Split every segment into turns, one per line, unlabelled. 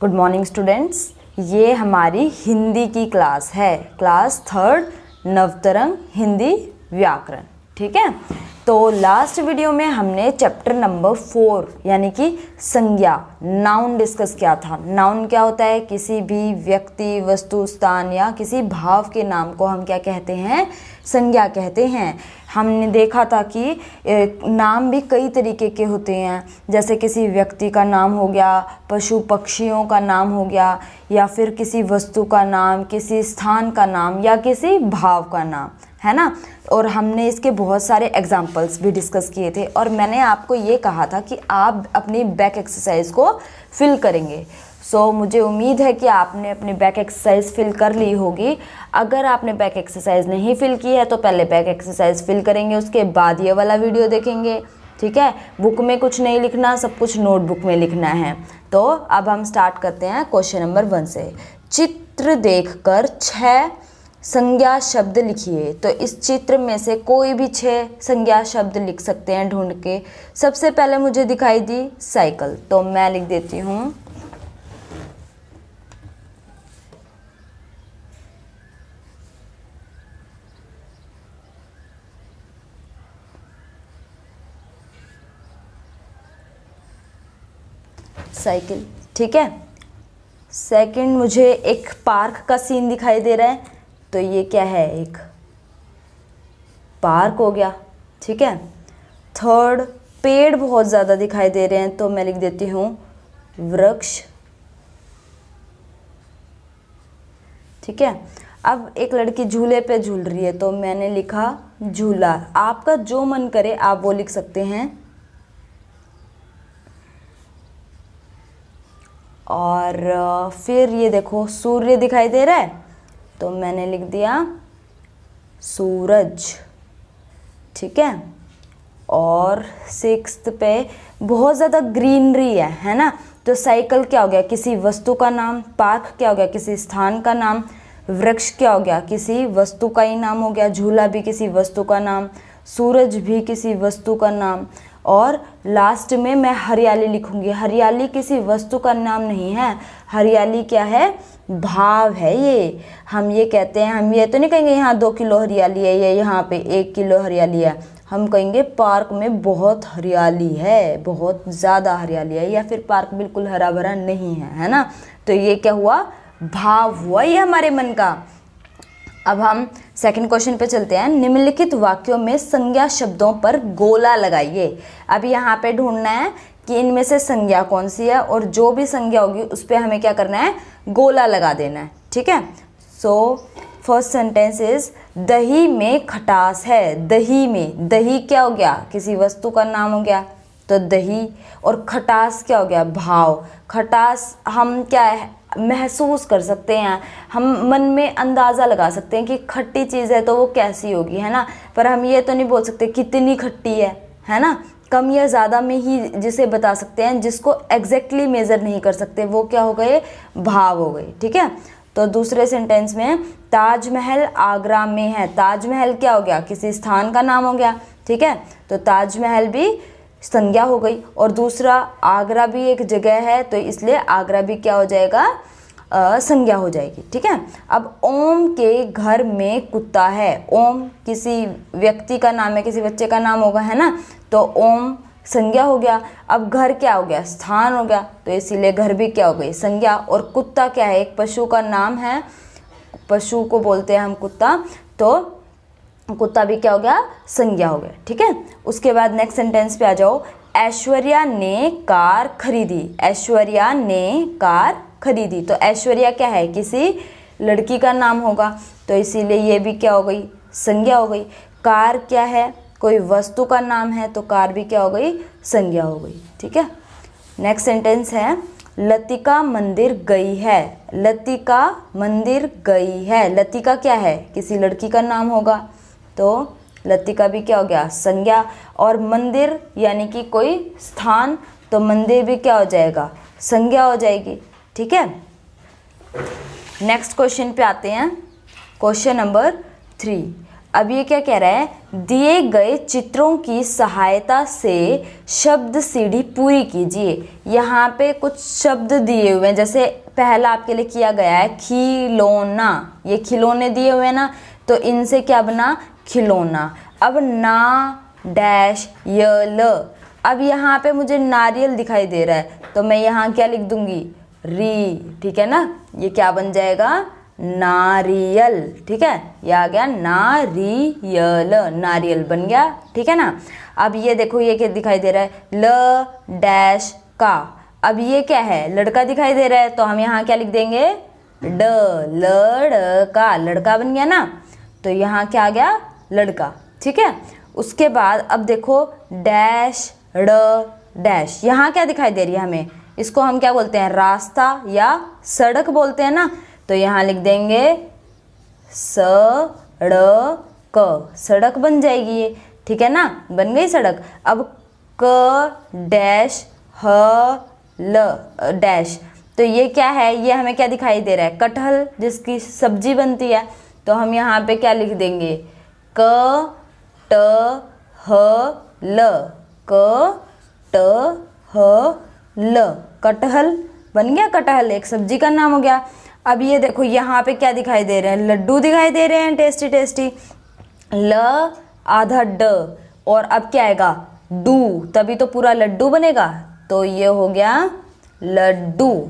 Good morning students. ये हमारी हिंदी की क्लास है, क्लास 3 नवतरंग हिंदी व्याकरण। ठीक है, तो लास्ट वीडियो में हमने चैप्टर नंबर 4 यानी कि संज्ञा नाउन डिस्कस किया था। नाउन क्या होता है? किसी भी व्यक्ति, वस्तु, स्थान या किसी भाव के नाम को हम क्या कहते हैं? संज्ञा कहते हैं। हमने देखा था कि नाम भी कई तरीके के होते हैं, जैसे किसी व्यक्ति का नाम हो गया, पशु पक्षियों का नाम हो गया, या फिर किसी वस्तु का नाम, किसी स्थान का नाम या किसी भाव का नाम, है ना। और हमने इसके बहुत सारे एग्जाम्पल्स भी डिस्कस किए थे और मैंने आपको ये कहा था कि आप अपनी बैक एक्सरसाइज को फिल करेंगे। सो मुझे उम्मीद है कि आपने अपनी बैक एक्सरसाइज फिल कर ली होगी। अगर आपने बैक एक्सरसाइज नहीं फिल की है तो पहले बैक एक्सरसाइज फिल करेंगे, उसके बाद ये वाला वीडियो देखेंगे। ठीक है, बुक में कुछ नहीं लिखना, सब कुछ नोटबुक में लिखना है। तो अब हम स्टार्ट करते हैं क्वेश्चन नंबर 1 से। चित्र देखकर 6 संज्ञा शब्द लिखिए। तो इस चित्र में से कोई भी 6 संज्ञा शब्द लिख सकते हैं ढूंढ के। सबसे पहले मुझे दिखाई दी साइकिल, तो मैं लिख देती हूँ साइकिल। ठीक है, सेकंड मुझे एक पार्क का सीन दिखाई दे रहा है, तो ये क्या है? एक पार्क हो गया। ठीक है, थर्ड पेड़ बहुत ज़्यादा दिखाई दे रहे हैं, तो मैं लिख देती हूँ वृक्ष। ठीक है, अब एक लड़की झूले पे झूल रही है, तो मैंने लिखा झूला। आपका जो मन करे आप वो लिख सकते हैं। और फिर ये देखो सूर्य दिखाई दे रहा है, तो मैंने लिख दिया सूरज। ठीक है, और 6th पे बहुत ज़्यादा ग्रीनरी है ना, तो साइकिल क्या हो गया? किसी वस्तु का नाम। पार्क क्या हो गया? किसी स्थान का नाम। वृक्ष क्या हो गया? किसी वस्तु का ही नाम हो गया। झूला भी किसी वस्तु का नाम। सूरज भी किसी वस्तु का नाम। और लास्ट में मैं हरियाली लिखूंगी। हरियाली किसी वस्तु का नाम नहीं है, हरियाली क्या है? भाव है। ये हम ये कहते हैं, हम ये तो नहीं कहेंगे यहाँ 2 किलो हरियाली है या यहाँ पे 1 किलो हरियाली है। हम कहेंगे पार्क में बहुत हरियाली है, बहुत ज़्यादा हरियाली है, या फिर पार्क बिल्कुल हरा भरा नहीं है ना। तो ये क्या हुआ? भाव हुआ ये हमारे मन का। अब हम सेकंड क्वेश्चन पे चलते हैं। निम्नलिखित वाक्यों में संज्ञा शब्दों पर गोला लगाइए। अब यहाँ पे ढूंढना है कि इनमें से संज्ञा कौन सी है, और जो भी संज्ञा होगी उस पर हमें क्या करना है? गोला लगा देना है। ठीक है, सो फर्स्ट सेंटेंस इज दही में खटास है। दही में, दही क्या हो गया? किसी वस्तु का नाम हो गया, तो दही। और खटास क्या हो गया? भाव। खटास हम क्या है? महसूस कर सकते हैं, हम मन में अंदाज़ा लगा सकते हैं कि खट्टी चीज़ है तो वो कैसी होगी, है ना। पर हम ये तो नहीं बोल सकते कितनी खट्टी है ना। कम या ज़्यादा में ही जिसे बता सकते हैं, जिसको एग्जैक्टली मेज़र नहीं कर सकते, वो क्या हो गए? भाव हो गए। ठीक है, तो दूसरे सेंटेंस में ताजमहल आगरा में है। ताजमहल क्या हो गया? किसी स्थान का नाम हो गया। ठीक है, तो ताजमहल भी संज्ञा हो गई। और दूसरा आगरा भी एक जगह है, तो इसलिए आगरा भी क्या हो जाएगा? संज्ञा हो जाएगी। ठीक है, अब ओम के घर में कुत्ता है। ओम किसी व्यक्ति का नाम है, किसी बच्चे का नाम होगा, है ना, तो ओम संज्ञा हो गया। अब घर क्या हो गया? स्थान हो गया, तो इसीलिए घर भी क्या हो गई? संज्ञा। और कुत्ता क्या है? एक पशु का नाम है, पशु को बोलते हैं हम कुत्ता, तो कुत्ता भी क्या हो गया? संज्ञा हो गया। ठीक है, उसके बाद नेक्स्ट सेंटेंस पे आ जाओ। ऐश्वर्या ने कार खरीदी। ऐश्वर्या ने कार खरीदी, तो ऐश्वर्या क्या है? किसी लड़की का नाम होगा, तो इसीलिए ये भी क्या हो गई? संज्ञा हो गई। कार क्या है? कोई वस्तु का नाम है, तो कार भी क्या हो गई? संज्ञा हो गई। ठीक है, नेक्स्ट सेंटेंस है लतिका मंदिर गई है। लतिका मंदिर गई है। लतिका क्या है? किसी लड़की का नाम होगा, तो लतिका भी क्या हो गया? संज्ञा। और मंदिर यानी कि कोई स्थान, तो मंदिर भी क्या हो जाएगा? संज्ञा हो जाएगी। ठीक है, नेक्स्ट क्वेश्चन पे आते हैं। Question number 3। अब ये क्या कह रहा है, दिए गए चित्रों की सहायता से शब्द सीढ़ी पूरी कीजिए। यहाँ पे कुछ शब्द दिए हुए हैं, जैसे पहला आपके लिए किया गया है खिलौना, ये खिलौने दिए हुए हैं ना, तो इनसे क्या बना, खिलौना। अब ना डैश यल, अब यहाँ पे मुझे नारियल दिखाई दे रहा है, तो मैं यहाँ क्या लिख दूंगी, री, ठीक है ना, ये क्या बन जाएगा, नारियल, ठीक है, ये आ गया नारियल, नारियल बन गया, ठीक है ना। अब ये देखो ये क्या दिखाई दे रहा है, ल डैश का, अब ये क्या है, लड़का दिखाई दे रहा है, तो हम यहाँ क्या लिख देंगे, ड, लड़का, लड़का बन गया ना, तो यहाँ क्या आ गया, लड़का, ठीक है। उसके बाद अब देखो डैश ड डैश, यहाँ क्या दिखाई दे रही है हमें, इसको हम क्या बोलते हैं, रास्ता या सड़क बोलते हैं ना, तो यहाँ लिख देंगे सड़क, सड़क बन जाएगी ये, ठीक है ना, बन गई सड़क। अब क डैश ह ल डैश, तो ये क्या है, ये हमें क्या दिखाई दे रहा है, कटहल जिसकी सब्जी बनती है, तो हम यहाँ पे क्या लिख देंगे, क ट ह ल, क ट ह ल, कटहल बन गया, कटहल एक सब्जी का नाम हो गया। अब ये देखो यहाँ पे क्या दिखाई दे रहे हैं, लड्डू दिखाई दे रहे हैं, टेस्टी टेस्टी, ल आधा ड, और अब क्या आएगा, डू, तभी तो पूरा लड्डू बनेगा, तो ये हो गया लड्डू,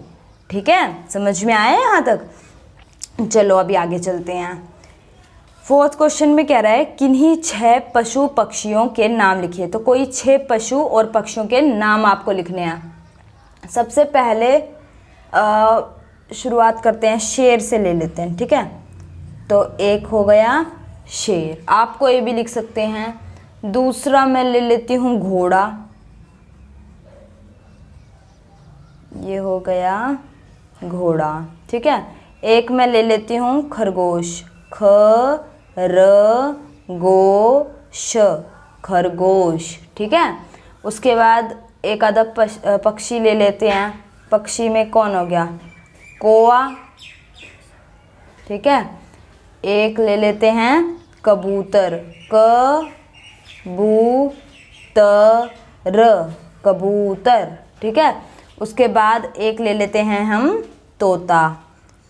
ठीक है, समझ में आया यहाँ तक। चलो अभी आगे चलते हैं। फोर्थ क्वेश्चन में कह रहा है किन्हीं 6 पशु पक्षियों के नाम लिखिए, तो कोई 6 पशु और पक्षियों के नाम आपको लिखने हैं। सबसे पहले शुरुआत करते हैं, शेर से ले लेते हैं, ठीक है, तो एक हो गया शेर, आप कोई भी लिख सकते हैं। दूसरा मैं ले लेती हूँ घोड़ा, ये हो गया घोड़ा, ठीक है। एक मैं ले लेती हूँ खरगोश, ख र गो श, खरगोश, ठीक है। उसके बाद एक आधा पक्षी ले लेते हैं, पक्षी में कौन हो गया, कौवा, ठीक है। एक ले लेते हैं कबूतर, क बू त र, कबूतर, ठीक है। उसके बाद एक ले लेते हैं हम तोता,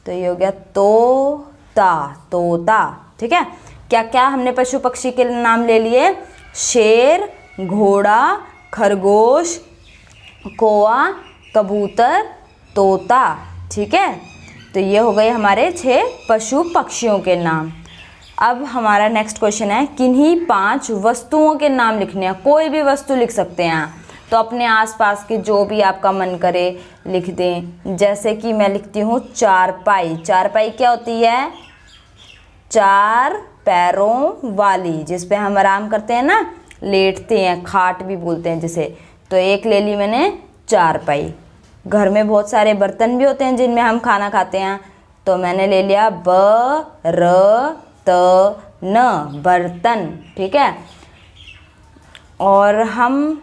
तो ये हो गया तोता, तोता, ठीक है। क्या क्या हमने पशु पक्षी के नाम ले लिए, शेर, घोड़ा, खरगोश, कौवा, कबूतर, तोता, ठीक है। तो ये हो गए हमारे 6 पशु पक्षियों के नाम। अब हमारा नेक्स्ट क्वेश्चन है किन्हीं 5 वस्तुओं के नाम लिखने हैं, कोई भी वस्तु लिख सकते हैं, तो अपने आसपास के जो भी आपका मन करे लिख दें। जैसे कि मैं लिखती हूँ चारपाई, चारपाई क्या होती है, 4 पैरों वाली, जिस पे हम आराम करते हैं ना, लेटते हैं, खाट भी बोलते हैं जिसे, तो एक ले ली मैंने चारपाई। घर में बहुत सारे बर्तन भी होते हैं जिनमें हम खाना खाते हैं, तो मैंने ले लिया ब र त न, बर्तन, ठीक है। और हम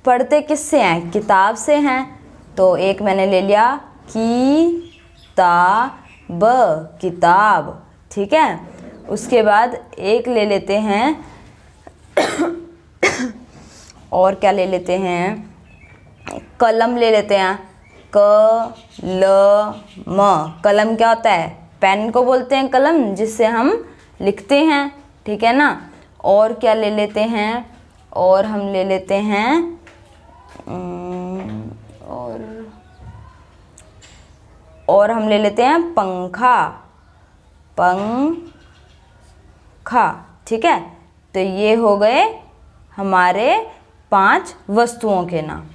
पढ़ते किससे हैं, किताब से हैं, तो एक मैंने ले लिया की ता ब, किताब, ठीक है। उसके बाद एक ले लेते हैं और क्या ले लेते हैं, कलम ले लेते हैं, क ल म, कलम क्या होता है, पेन को बोलते हैं कलम, जिससे हम लिखते हैं, ठीक है ना। और क्या ले लेते हैं, और हम ले लेते हैं और हम ले लेते हैं पंखा, पंखा, ठीक है। तो ये हो गए हमारे 5 वस्तुओं के नाम।